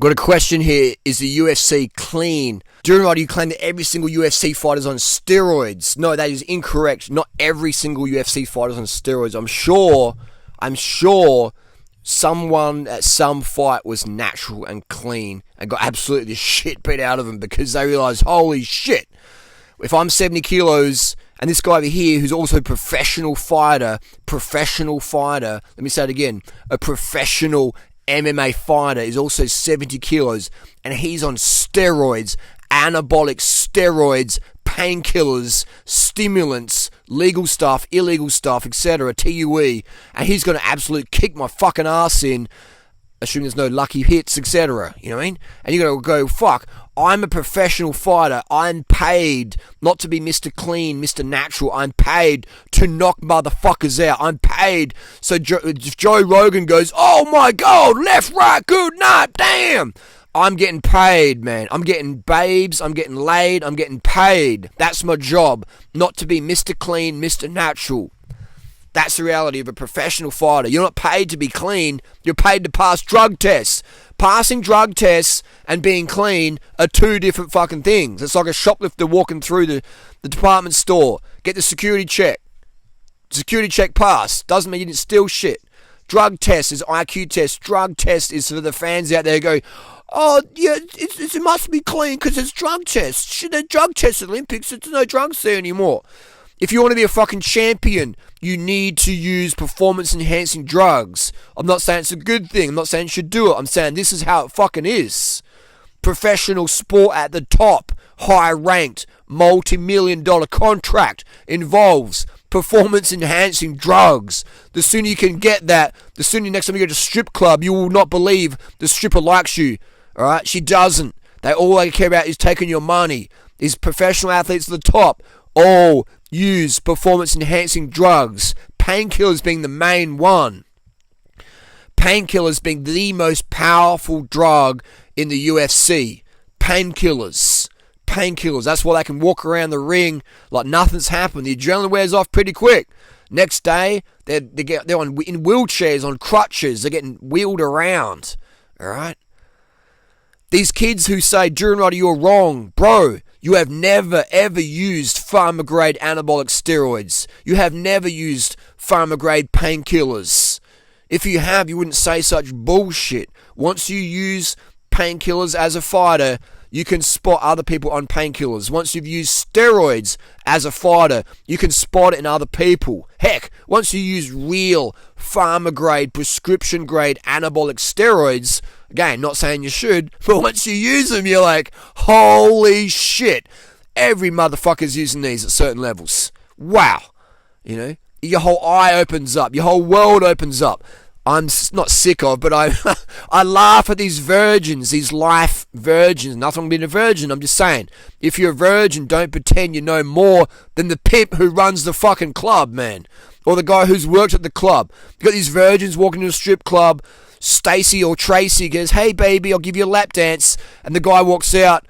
Got a question here. Is the UFC clean? Durianrider, you claim that every single UFC fighter is on steroids. No, that is incorrect. Not every single UFC fighter is on steroids. I'm sure someone at some fight was natural and clean and got absolutely the shit beat out of them because they realised, holy shit, if I'm 70 kilos and this guy over here who's also a professional fighter, let me say it again, a professional MMA fighter is also 70 kilos and he's on steroids, anabolic steroids, painkillers, stimulants, legal stuff, illegal stuff, etc., TUE, and he's going to absolutely kick my fucking ass in, assuming there's no lucky hits, etc., you know what I mean? And you're going to go, fuck, I'm a professional fighter, I'm paid not to be Mr. Clean, Mr. Natural, I'm paid to knock motherfuckers out, I'm paid, so if Joe Rogan goes, oh my god, left, right, good night, damn, I'm getting paid, man. I'm getting babes, I'm getting laid, I'm getting paid. That's my job. Not to be Mr. Clean, Mr. Natural. That's the reality of a professional fighter. You're not paid to be clean, you're paid to pass drug tests. Passing drug tests and being clean are two different fucking things. It's like a shoplifter walking through the department store. Get the security check. Security check pass. Doesn't mean you didn't steal shit. Drug test is IQ test. Drug test is for the fans out there who go, oh, yeah, it must be clean because it's drug tests. Shit, they're drug tests at Olympics. There's no drugs there anymore. If you want to be a fucking champion, you need to use performance-enhancing drugs. I'm not saying it's a good thing. I'm not saying you should do it. I'm saying this is how it fucking is. Professional sport at the top, high-ranked, multi-million-dollar contract involves performance-enhancing drugs. The sooner you can get that, the sooner next time you go to a strip club, you will not believe the stripper likes you. Alright? She doesn't. All they care about is taking your money. These professional athletes at the top all use performance-enhancing drugs. Painkillers being the main one. Painkillers being the most powerful drug in the UFC. Painkillers. That's why they can walk around the ring like nothing's happened. The adrenaline wears off pretty quick. Next day, they're in wheelchairs, on crutches. They're getting wheeled around. Alright? These kids who say, Durianrider, you're wrong. Bro, you have never ever used pharma-grade anabolic steroids. You have never used pharma-grade painkillers. If you have, you wouldn't say such bullshit. Once you use painkillers as a fighter, you can spot other people on painkillers. Once you've used steroids as a fighter, you can spot it in other people. Heck, once you use real pharma-grade, prescription-grade anabolic steroids, again, not saying you should, but once you use them, you're like, holy shit. Every motherfucker's using these at certain levels. Wow. You know, your whole eye opens up. Your whole world opens up. I'm not sick of, but I laugh at these virgins, these life virgins. Nothing wrong being a virgin, I'm just saying. If you're a virgin, don't pretend you know more than the pimp who runs the fucking club, man. Or the guy who's worked at the club. You got these virgins walking to a strip club. Stacy or Tracy goes, hey baby, I'll give you a lap dance. And the guy walks out.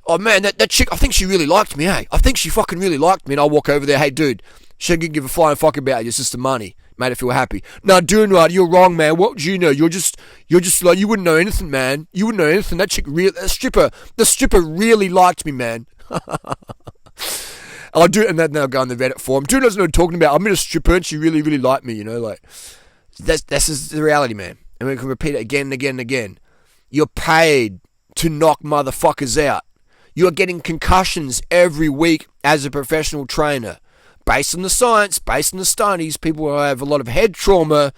Oh man, that chick, I think she really liked me, hey. I think she fucking really liked me. And I'll walk over there, hey dude, she didn't give a flying fuck about you, it's just the money. Made her feel happy. No, Durianrider, you're wrong, man. What do you know? You're just like, you wouldn't know anything, man. You wouldn't know anything. That chick, the stripper really liked me, man. I'll do it, and then I'll go on the Reddit forum. Dude doesn't know what I'm talking about. I'm in a stripper, and she really, really liked me, you know, like, that's just the reality, man. And we can repeat it again and again and again. You're paid to knock motherfuckers out. You are getting concussions every week as a professional trainer. Based on the science, based on the studies, people who have a lot of head trauma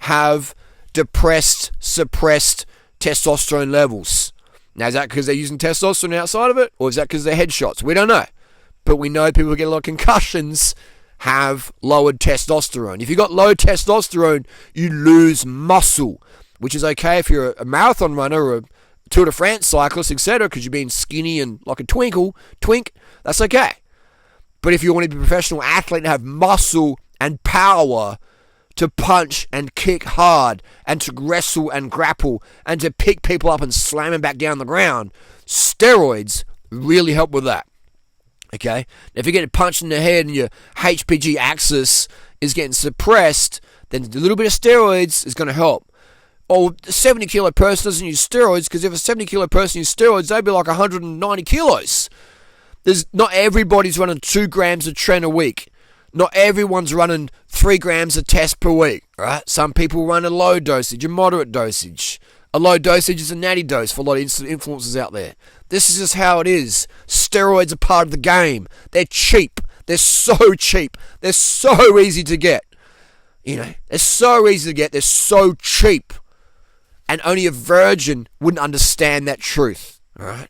have depressed, suppressed testosterone levels. Now, is that because they're using testosterone outside of it? Or is that because they're headshots? We don't know. But we know people who get a lot of concussions have lowered testosterone. If you've got low testosterone, you lose muscle, which is okay if you're a marathon runner or a Tour de France cyclist, etc., because you're being skinny and like a twink, that's okay. But if you want to be a professional athlete and have muscle and power to punch and kick hard and to wrestle and grapple and to pick people up and slam them back down the ground, steroids really help with that. Okay? If you get punched in the head and your HPG axis is getting suppressed, then a little bit of steroids is going to help. a 70 kilo person doesn't use steroids, because if a 70 kilo person used steroids, they'd be like 190 kilos. Not everybody's running 2 grams of tren a week. Not everyone's running 3 grams of test per week, right? Some people run a low dosage, a moderate dosage. A low dosage is a natty dose for a lot of influencers out there. This is just how it is. Steroids are part of the game. They're cheap. They're so cheap. They're so easy to get. They're so easy to get. They're so cheap. And only a virgin wouldn't understand that truth, all right?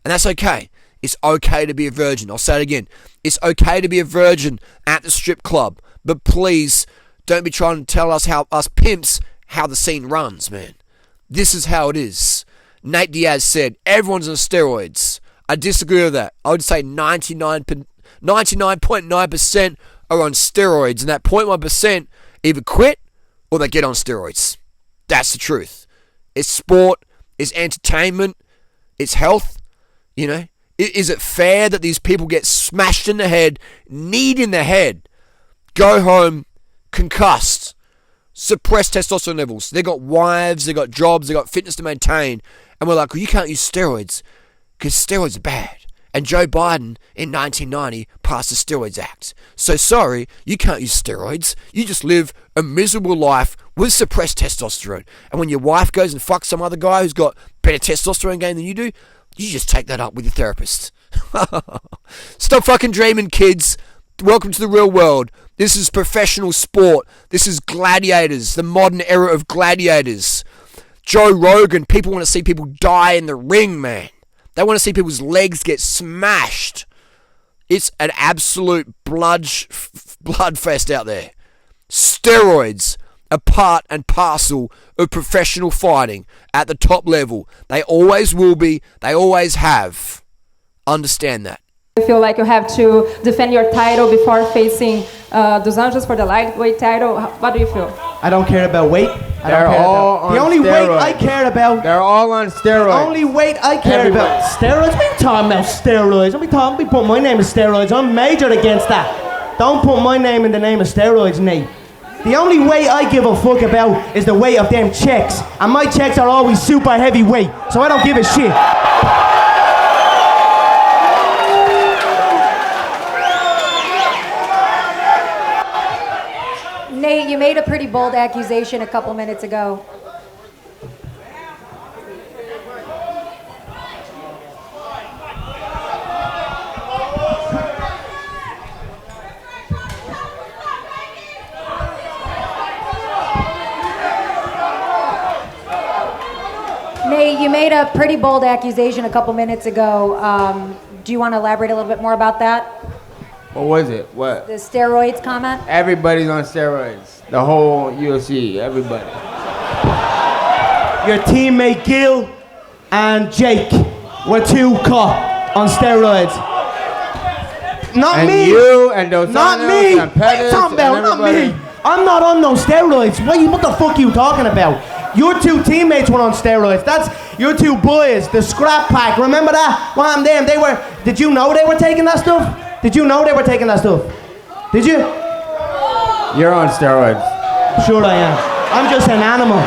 And that's okay. It's okay to be a virgin. I'll say it again. It's okay to be a virgin at the strip club. But please, don't be trying to tell us pimps, how the scene runs, man. This is how it is. Nate Diaz said, everyone's on steroids. I disagree with that. I would say 99.9% are on steroids. And that 0.1% either quit or they get on steroids. That's the truth. It's sport. It's entertainment. It's health. Is it fair that these people get smashed in the head, kneed in the head, go home concussed, suppressed testosterone levels? They got wives, they got jobs, they got fitness to maintain, and we're like, well, you can't use steroids because steroids are bad. And Joe Biden in 1990 passed the Steroids Act. So sorry, you can't use steroids. You just live a miserable life with suppressed testosterone. And when your wife goes and fucks some other guy who's got better testosterone game than you do, you just take that up with your therapist. Stop fucking dreaming, kids. Welcome to the real world. This is professional sport. This is gladiators, the modern era of gladiators. Joe Rogan, people want to see people die in the ring, man. They want to see people's legs get smashed. It's an absolute bloodfest out there. Steroids are part and parcel of professional fighting at the top level. They always will be. They always have. Understand that. You feel like you have to defend your title before facing Dos Anjos for the lightweight title? What do you feel? I don't care about weight. They're all on steroids. The only weight I care about. They're all on steroids. The only weight I care about. Steroids? What are you talking about, steroids? Don't be putting my name in steroids. I'm major against that. Don't put my name in the name of steroids, Nate. The only weight I give a fuck about is the weight of them checks. And my checks are always super heavyweight, so I don't give a shit. Nate, you made a pretty bold accusation a couple minutes ago. Nate, you made a pretty bold accusation a couple minutes ago. Do you want to elaborate a little bit more about that? What was it? What? The steroids comment? Everybody's on steroids. The whole UFC, everybody. Your teammate Gil and Jake were 2 caught on steroids. Not and me. You and Dos Not Anjos me. and Pettis What are you talking about? Not me. I'm not on no steroids. What the fuck are you talking about? Your 2 teammates were on steroids. That's your 2 boys, the scrap pack. Remember that? Well, damn, they were. Did you know they were taking that stuff? Did you know they were taking that stuff? Did you? You're on steroids. Sure I am. I'm just an animal.